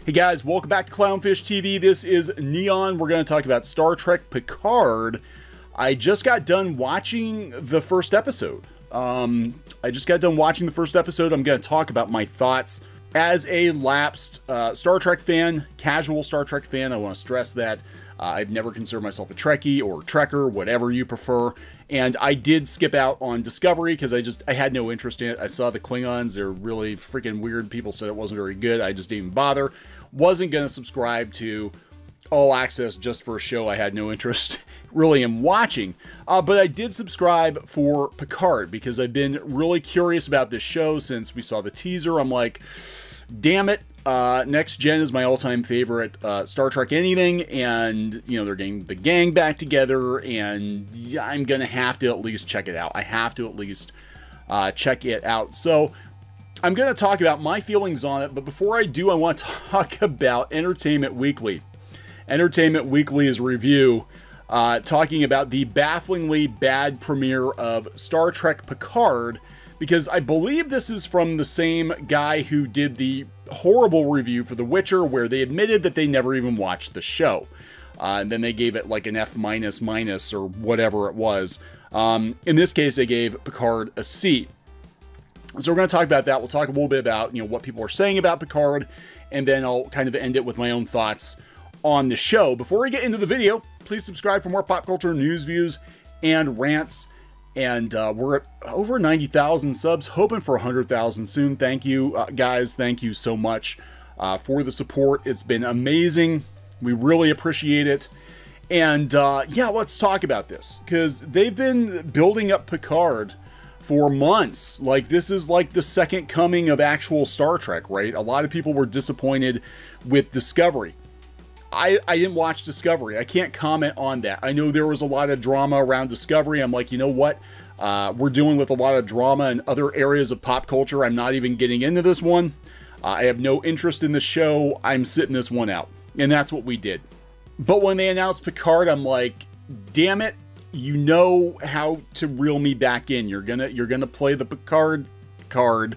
Hey guys, welcome back to Clownfish TV. This is Neon. We're going to talk about Star Trek Picard. I just got done watching the first episode. I'm going to talk about my thoughts as a lapsed Star Trek fan, casual Star Trek fan. I want to stress that. I've never considered myself a Trekkie or Trekker, whatever you prefer. And I did skip out on Discovery because I had no interest in it. I saw the Klingons. They're really freaking weird. People said it wasn't very good. I just didn't even bother. Wasn't going to subscribe to All Access just for a show I had no interest really in watching. But I did subscribe for Picard because I've been really curious about this show since we saw the teaser. I'm like, damn it. Next Gen is my all-time favorite Star Trek anything, and you know they're getting the gang back together, and I'm gonna have to at least check it out. I have to at least check it out. So I'm gonna talk about my feelings on it, but before I do, I want to talk about Entertainment Weekly. Entertainment Weekly's review talking about the bafflingly bad premiere of Star Trek Picard, because I believe this is from the same guy who did the horrible review for The Witcher, where they admitted that they never even watched the show. And then they gave it like an F minus or whatever it was. In this case, they gave Picard a C. So we're going to talk about that. We'll talk a little bit about, you know, what people are saying about Picard, and then I'll kind of end it with my own thoughts on the show. Before we get into the video, please subscribe for more pop culture news, views, and rants. And we're at over 90,000 subs, hoping for 100,000 soon. Thank you, guys. Thank you so much for the support. It's been amazing. We really appreciate it. And yeah, let's talk about this, because they've been building up Picard for months. Like, this is like the second coming of actual Star Trek, right? A lot of people were disappointed with Discovery. I didn't watch Discovery. I can't comment on that. I know there was a lot of drama around Discovery. I'm like, you know what? We're dealing with a lot of drama in other areas of pop culture. I'm not even getting into this one. I have no interest in the show. I'm sitting this one out. And that's what we did. But when they announced Picard, I'm like, damn it. You know how to reel me back in. You're gonna play the Picard card.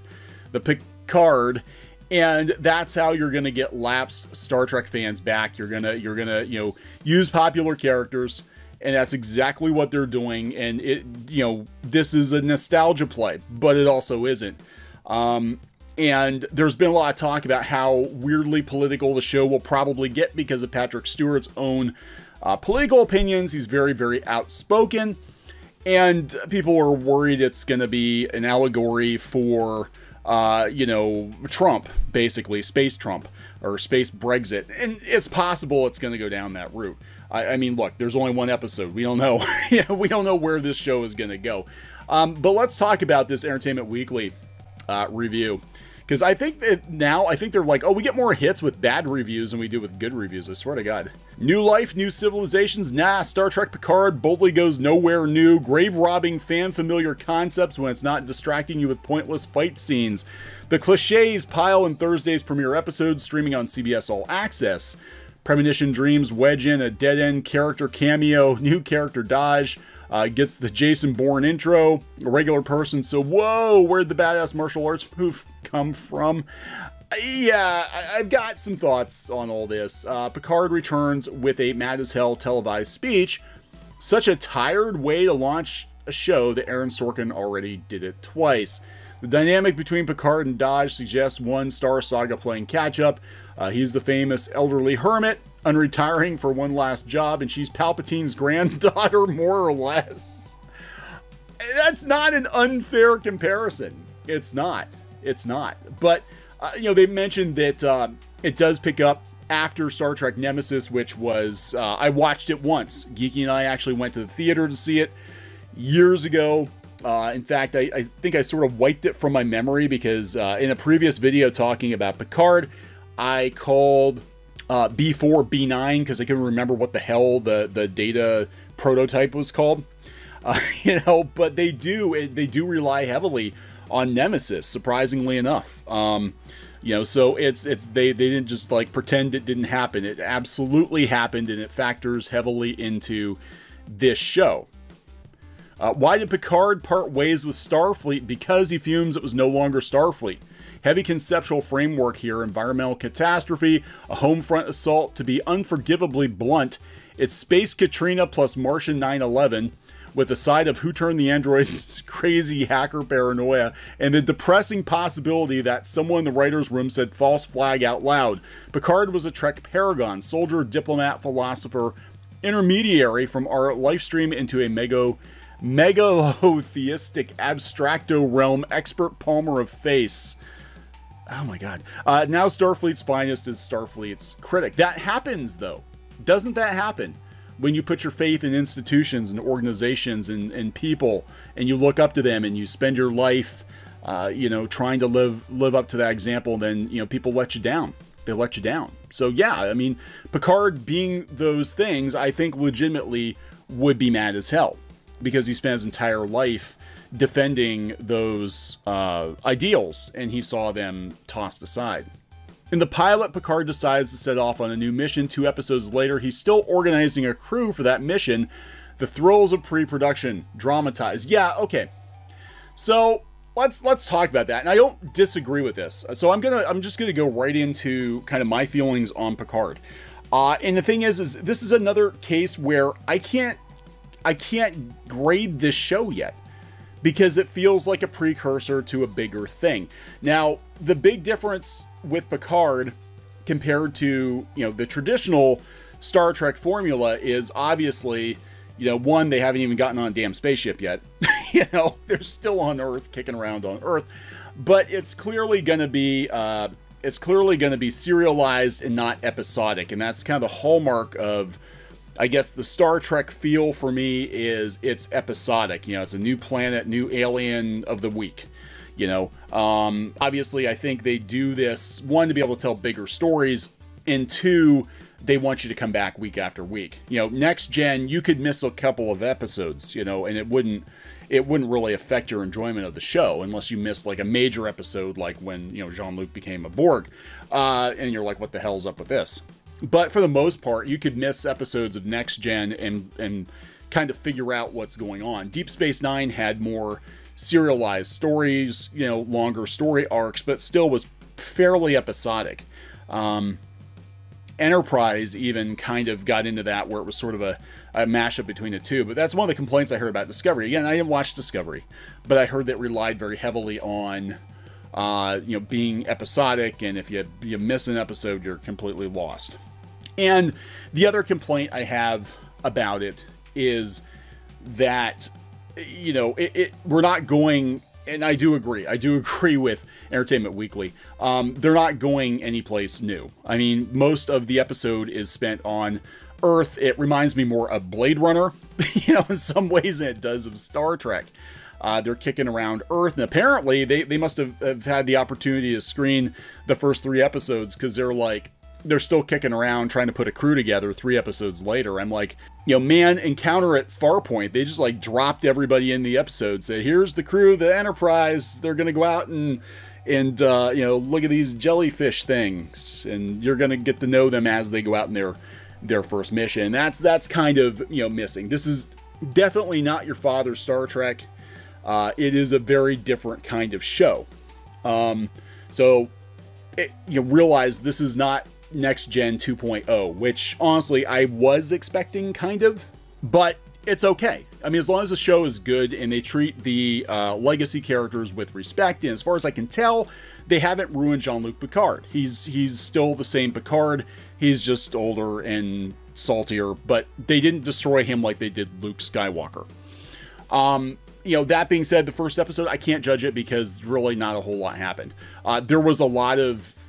The Picard. And that's how you're going to get lapsed Star Trek fans back. You're gonna, you know, use popular characters, and that's exactly what they're doing. And it, you know, this is a nostalgia play, but it also isn't. And there's been a lot of talk about how weirdly political the show will probably get because of Patrick Stewart's own political opinions. He's very, very outspoken, and people are worried it's going to be an allegory for you know, Trump, basically, space Trump, or space Brexit. And it's possible it's going to go down that route. I mean, look, there's only one episode. We don't know. We don't know where this show is going to go. But let's talk about this Entertainment Weekly review. Because I think that now, I think they're like, oh, we get more hits with bad reviews than we do with good reviews. I swear to God. New life, new civilizations? Nah, Star Trek Picard boldly goes nowhere new. Grave-robbing fan-familiar concepts when it's not distracting you with pointless fight scenes. The cliches pile in Thursday's premiere episode, streaming on CBS All Access. Premonition Dreams wedge in a dead-end character cameo. New character Dodge. Gets the Jason Bourne intro, a regular person, so whoa, where'd the badass martial arts move come from? Yeah, I've got some thoughts on all this. Picard returns with a mad as hell televised speech. Such a tired way to launch a show that Aaron Sorkin already did it twice. The dynamic between Picard and Dodge suggests one Star Saga playing catch-up. He's the famous elderly hermit, unretiring for one last job, and she's Palpatine's granddaughter, more or less. That's not an unfair comparison. It's not. It's not. But, you know, they mentioned that it does pick up after Star Trek Nemesis, which was, I watched it once. Geeky and I actually went to the theater to see it years ago. In fact, I think I sort of wiped it from my memory because in a previous video talking about Picard, I called B4 B9 because I couldn't remember what the hell the data prototype was called. You know, but they do rely heavily on Nemesis, surprisingly enough. You know, so they didn't just like pretend it didn't happen. It absolutely happened, and it factors heavily into this show. Why did Picard part ways with Starfleet? Because he fumes it was no longer Starfleet. Heavy conceptual framework here, environmental catastrophe, a home front assault. To be unforgivably blunt, it's Space Katrina plus Martian 9/11, with a side of who turned the androids crazy hacker paranoia, and the depressing possibility that someone in the writer's room said false flag out loud. Picard was a Trek paragon, soldier, diplomat, philosopher, intermediary from our life stream into a megalotheistic abstracto realm, expert palmer of face. Oh my god. Now Starfleet's finest is Starfleet's critic. That happens, though. Doesn't that happen? When you put your faith in institutions and organizations and people, and you look up to them and you spend your life, you know, trying to live up to that example, then, you know, people let you down. They let you down. So yeah, I mean, Picard being those things, I think legitimately would be mad as hell, because he spent his entire life defending those ideals, and he saw them tossed aside. In the pilot, Picard decides to set off on a new mission. 2 episodes later, he's still organizing a crew for that mission. The thrills of pre-production, dramatized. Yeah, okay. So let's talk about that. And I don't disagree with this. So I'm just gonna go right into kind of my feelings on Picard. And the thing is this is another case where I can't grade this show yet, because it feels like a precursor to a bigger thing. Now, the big difference with Picard compared to, you know, the traditional Star Trek formula is obviously, you know, one, they haven't even gotten on a damn spaceship yet. You know, they're still on Earth, kicking around on Earth, but it's clearly going to be serialized and not episodic, and that's kind of the hallmark of, I guess, the Star Trek feel for me is it's episodic. You know, it's a new planet, new alien of the week. You know, obviously, I think they do this, one, to be able to tell bigger stories, and 2, they want you to come back week after week. You know, Next Gen, you could miss a couple of episodes, you know, and it wouldn't really affect your enjoyment of the show unless you missed like a major episode, like when, you know, Jean-Luc became a Borg, and you're like, what the hell's up with this? But for the most part, you could miss episodes of Next Gen and kind of figure out what's going on. Deep Space Nine had more serialized stories, you know, longer story arcs, but still was fairly episodic. Enterprise even kind of got into that, where it was sort of a mashup between the two. But that's one of the complaints I heard about Discovery. Again, I didn't watch Discovery, but I heard that relied very heavily on, you know, being episodic, and if you miss an episode, you're completely lost. And the other complaint I have about it is that, you know, we're not going, and I do agree with Entertainment Weekly, they're not going anyplace new. I mean, most of the episode is spent on Earth. It reminds me more of Blade Runner, you know, in some ways than it does of Star Trek. They're kicking around Earth, and apparently they must have had the opportunity to screen the first 3 episodes, because they're still kicking around trying to put a crew together 3 episodes later. I'm like, you know, man, Encounter at Farpoint, they just like dropped everybody in the episode, said, here's the crew, the Enterprise, they're gonna go out and you know, look at these jellyfish things, and you're gonna get to know them as they go out in their first mission. That's kind of, you know, missing. This is definitely not your father's Star Trek. It is a very different kind of show. So you realize this is not Next Gen 2.0, which honestly I was expecting, kind of, but it's okay. I mean, as long as the show is good and they treat the legacy characters with respect, and as far as I can tell, they haven't ruined Jean-Luc Picard. He's still the same Picard. He's just older and saltier, but they didn't destroy him like they did Luke Skywalker. You know, that being said, the first episode, I can't judge it because really not a whole lot happened. There was a lot of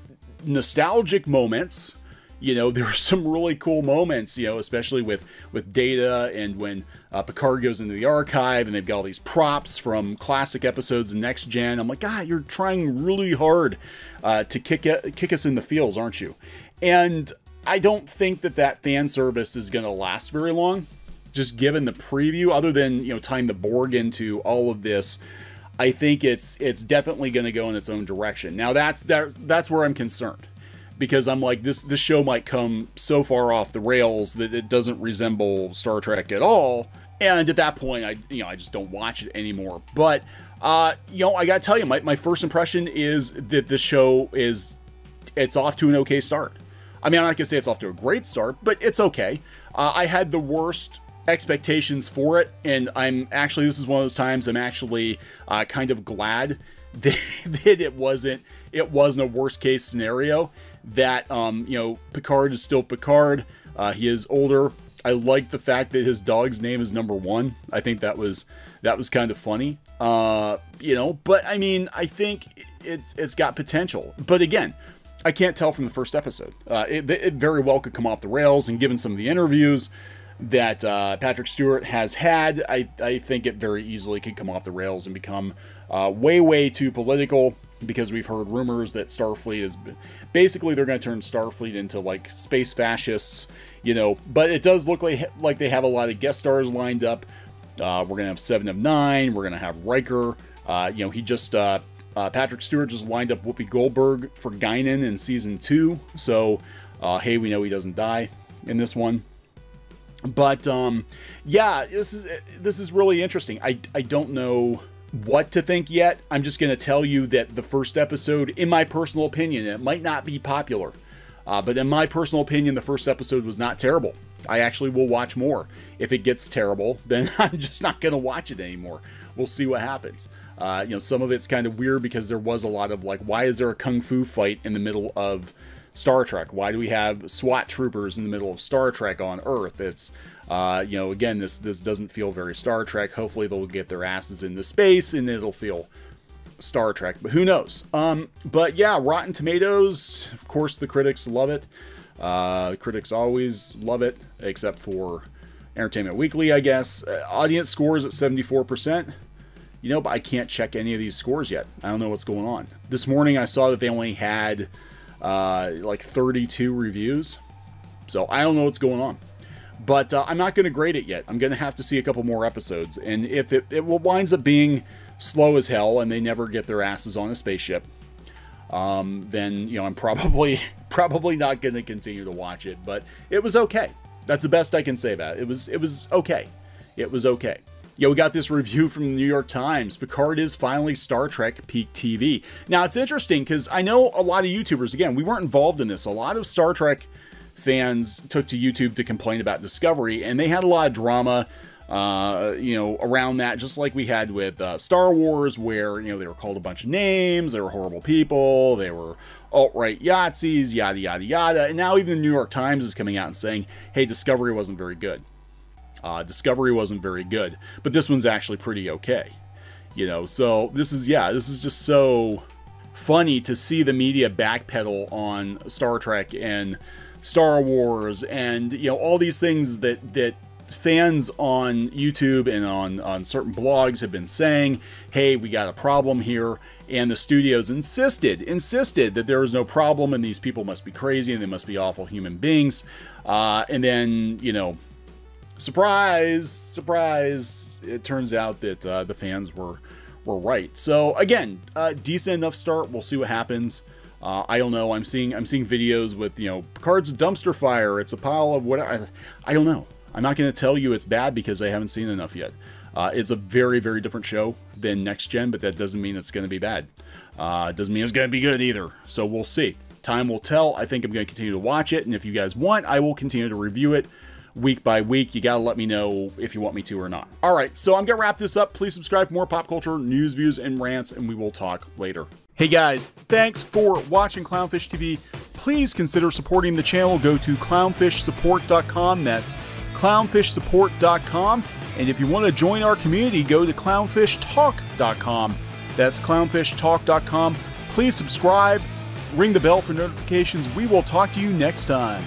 nostalgic moments. You know, there were some really cool moments, you know, especially with Data, and when Picard goes into the archive and they've got all these props from classic episodes of Next Gen. I'm like, God, you're trying really hard to kick us in the feels, aren't you? And I don't think that fan service is going to last very long, just given the preview, other than, you know, tying the Borg into all of this. I think it's definitely going to go in its own direction. Now that's where I'm concerned, because I'm like, this show might come so far off the rails that it doesn't resemble Star Trek at all, And at that point, I just don't watch it anymore. But, I got to tell you, my first impression is that the show it's off to an okay start. I mean, I'm not going to say it's off to a great start, but it's okay. I had the worst expectations for it, and this is one of those times I'm actually kind of glad that it wasn't a worst case scenario, that, Picard is still Picard. He is older. I like the fact that his dog's name is Number One. I think that was kind of funny. But I mean, I think it's got potential. But again, I can't tell from the first episode. It very well could come off the rails, and given some of the interviews that Patrick Stewart has had, I think it very easily could come off the rails and become way too political, because we've heard rumors that Starfleet is basically, they're going to turn Starfleet into like space fascists, but it does look like they have a lot of guest stars lined up. We're going to have Seven of Nine. We're going to have Riker. Patrick Stewart just lined up Whoopi Goldberg for Guinan in season 2. So, hey, we know he doesn't die in this one. But, yeah, this is really interesting. I don't know what to think yet. I'm just going to tell you that the first episode, in my personal opinion, it might not be popular, but in my personal opinion, the first episode was not terrible. I actually will watch more. If it gets terrible, then I'm just not going to watch it anymore. We'll see what happens. Some of it's kind of weird, because there was a lot of like, why is there a kung fu fight in the middle of Star Trek? Why do we have SWAT troopers in the middle of Star Trek on Earth? It's, again, this doesn't feel very Star Trek. Hopefully they'll get their asses into space and it'll feel Star Trek, but who knows? But yeah, Rotten Tomatoes, of course, the critics love it. Critics always love it, except for Entertainment Weekly, I guess. Audience scores at 74%. But I can't check any of these scores yet. I don't know what's going on. This morning I saw that they only had like 32 reviews. So I don't know what's going on. But I'm not going to grade it yet. I'm going to have to see a couple more episodes. And if it winds up being slow as hell and they never get their asses on a spaceship, then, I'm probably not going to continue to watch it. But it was okay. That's the best I can say about it. It was okay. It was okay. We got this review from the New York Times. Picard is finally Star Trek peak TV. Now, it's interesting because I know a lot of YouTubers, again, we weren't involved in this. A lot of Star Trek fans took to YouTube to complain about Discovery, and they had a lot of drama, around that, just like we had with Star Wars, where, they were called a bunch of names, they were horrible people, they were alt-right Yahtzees, yada, yada, yada. And now even the New York Times is coming out and saying, hey, Discovery wasn't very good. Discovery wasn't very good, but this one's actually pretty okay. So this is just so funny to see the media backpedal on Star Trek and Star Wars and, all these things that fans on YouTube and on certain blogs have been saying, hey, we got a problem here. And the studios insisted that there was no problem and these people must be crazy and they must be awful human beings. And then, surprise, it turns out that the fans were right. So again, decent enough start. We'll see what happens. I don't know. I'm seeing videos with, Picard's a dumpster fire. It's a pile of whatever. I don't know. I'm not going to tell you it's bad because I haven't seen enough yet. It's a very, very different show than Next Gen, but that doesn't mean it's going to be bad. It doesn't mean it's going to be good either. So we'll see. Time will tell. I think I'm going to continue to watch it. And if you guys want, I will continue to review it week by week. You got to let me know if you want me to or not. All right, so I'm going to wrap this up. Please subscribe for more pop culture, news, views, and rants, and we will talk later. Hey guys, thanks for watching Clownfish TV. Please consider supporting the channel. Go to clownfishsupport.com. That's clownfishsupport.com. And if you want to join our community, go to clownfishtalk.com. That's clownfishtalk.com. Please subscribe, ring the bell for notifications. We will talk to you next time.